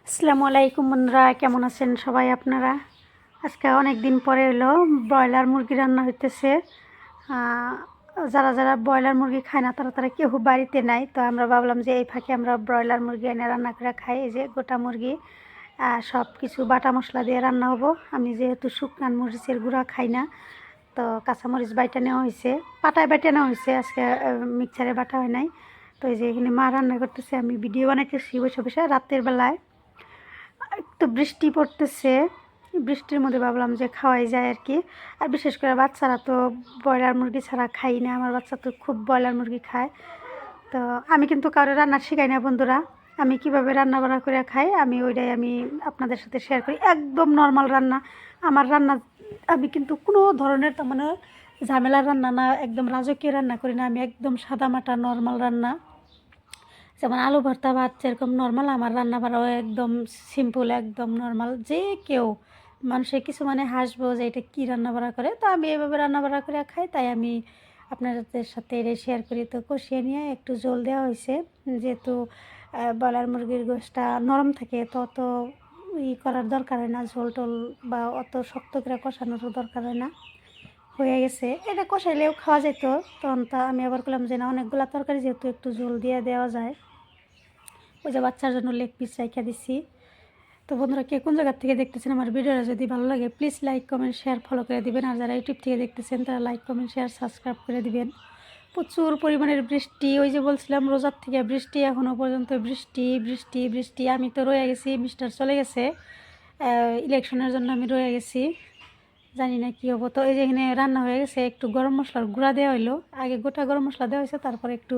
আসসালামু আলাইকুম বন্ধুরা, কেমন আছেন সবাই আপনারা? আজকে অনেক দিন পরে এলো ব্রয়লার মুরগি রান্না হইতেছে। যারা যারা ব্রয়লার মুরগি খায় না তারা কেউ বাড়িতে নাই, তো আমরা ভাবলাম যে এই ফাঁকে আমরা ব্রয়লার মুরগি এনে রান্না করে খাই। এই যে গোটা মুরগি সব কিছু বাটা মশলা দিয়ে রান্না হবো। আমি যেহেতু শুকনান মরিচের গুঁড়া খাই না, তো কাঁচামরিচ বাইটা নেওয়া হয়েছে, পাটায় বাইটা নেওয়া হয়েছে, আজকে মিক্সারে বাটা হয় নাই। তো এই যে এখানে মা রান্না করতেছে, আমি ভিডিও বানাইতেছি বসে বসে রাতের বেলায়। একটু বৃষ্টি পড়তেছে, বৃষ্টির মধ্যে ভাবলাম যে খাওয়াই যায় আর কি। আর বিশেষ করে বাচ্চারা তো ব্রয়লার মুরগি ছাড়া খাই না, আমার বাচ্চা তো খুব ব্রয়লার মুরগি খায়। তো আমি কিন্তু কারো রান্না শেখাই না বন্ধুরা, আমি কিভাবে রান্না বান্না করে খাই আমি ওইটাই আমি আপনাদের সাথে শেয়ার করি। একদম নর্মাল রান্না আমার রান্না, আমি কিন্তু কোনো ধরনের তার মানে ঝামেলার রান্না না, একদম রাজকীয় রান্না করি না, আমি একদম সাদামাটা নর্মাল রান্না। যেমন আলু ভর্তা ভাত যেরকম নর্মাল, আমার রান্না বাড়াও একদম সিম্পল, একদম নর্মাল। যে কেউ মানুষের কিছু মানে হাসবো যে এটা কী রান্না বাড়া করে, তো আমি এভাবে রান্না বাড়া করে খাই, তাই আমি আপনাদের সাথে এটা শেয়ার করি। তো কষিয়ে নিয়ে একটু জল দেওয়া হয়েছে, যেহেতু ব্রয়লার মুরগির গোশটা নরম থাকে, তো অত করার দরকার হয় না, ঝোল টোল বা অত শক্ত করে কষানোর দরকার হয় না। হয়ে গেছে, এটা কষাইলেও খাওয়া যেত। তখন তা আমি আবার করলাম যে না, অনেকগুলো তরকারি যেহেতু একটু ঝোল দিয়ে দেওয়া যায়। ওই যে বাচ্চার জন্য লেগ পিস রাইখা দিছি। তো বন্ধুরা, কে কোন জায়গার থেকে দেখতেছেন আমার ভিডিওটা যদি ভালো লাগে please like comment share follow করে দিবেন। আর যারা ইউটিউব থেকে দেখতেছেন তারা লাইক কমেন্ট শেয়ার সাবস্ক্রাইব করে দিবেন। প্রচুর পরিমাণের বৃষ্টি, ওই যে বলছিলাম রোজার থেকে বৃষ্টি, এখনও পর্যন্ত বৃষ্টি বৃষ্টি বৃষ্টি। আমি তো রয়ে গেছি, মিস্টার চলে গেছে ইলেকশনের জন্য, আমি রয়ে গেছি, জানি না কী হবো। তো এই যে এখানে রান্না হয়ে গেছে, একটু গরম মশলার গুঁড়া দেওয়া হইলো, আগে গোটা গরম মশলা দেওয়া হয়েছে, তারপরে একটু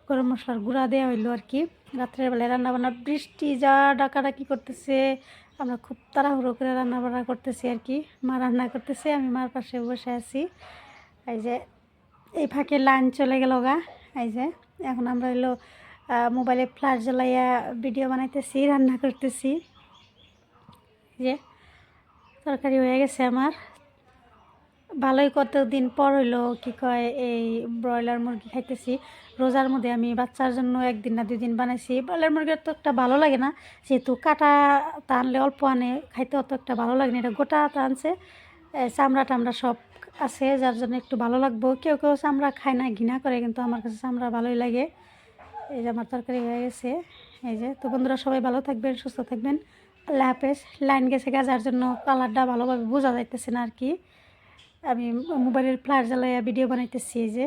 গরম মশলার গুঁড়া দেওয়া হইলো আর কি। রাত্রের বেলায় রান্নাবান্না, বৃষ্টি যা ডাকাডাকি করতেছে, আমরা খুব তাড়াহুড়ো করে রান্নাবান্না করতেছি আর কি। মা রান্না করতেছে, আমি মার পাশে বসে আছি। এই যে এই ফাঁকে লাইন চলে গেল গা। এই যে এখন আমরা হলো মোবাইলে ফ্ল্যাশ জ্বালাইয়া ভিডিও বানাইতেছি, রান্না করতেছি। যে তরকারি হয়ে গেছে আমার, ভালোই কতদিন পর হইলো কি কয় এই ব্রয়লার মুরগি খাইতেছি। রোজার মধ্যে আমি বাচ্চার জন্য একদিন না 2 দিন বানাইছি। ব্রয়লার মুরগির তো একটা ভালো লাগে না, যেহেতু কাটা টানলে অল্প আনে, খাইতে অত একটা ভালো লাগে না। এটা গোটা টানছে, চামড়া টামড়া সব আছে, যার জন্য একটু ভালো লাগবো। কেউ কেউ চামড়া খায় না, ঘৃণা করে, কিন্তু আমার কাছে চামড়া ভালোই লাগে। এই যে আমার তরকারি হয়ে গেছে। এই যে, তো বন্ধুরা সবাই ভালো থাকবেন, সুস্থ থাকবেন, আল্লাহ হাফেজ। লাইন গেছে যার জন্য কালারটা ভালোভাবে বোঝা যাইতেছে না আর কি। আমি মোবাইলের ফ্ল্যাশ জ্বালাইয়া ভিডিও বানাইতেছি। এই যে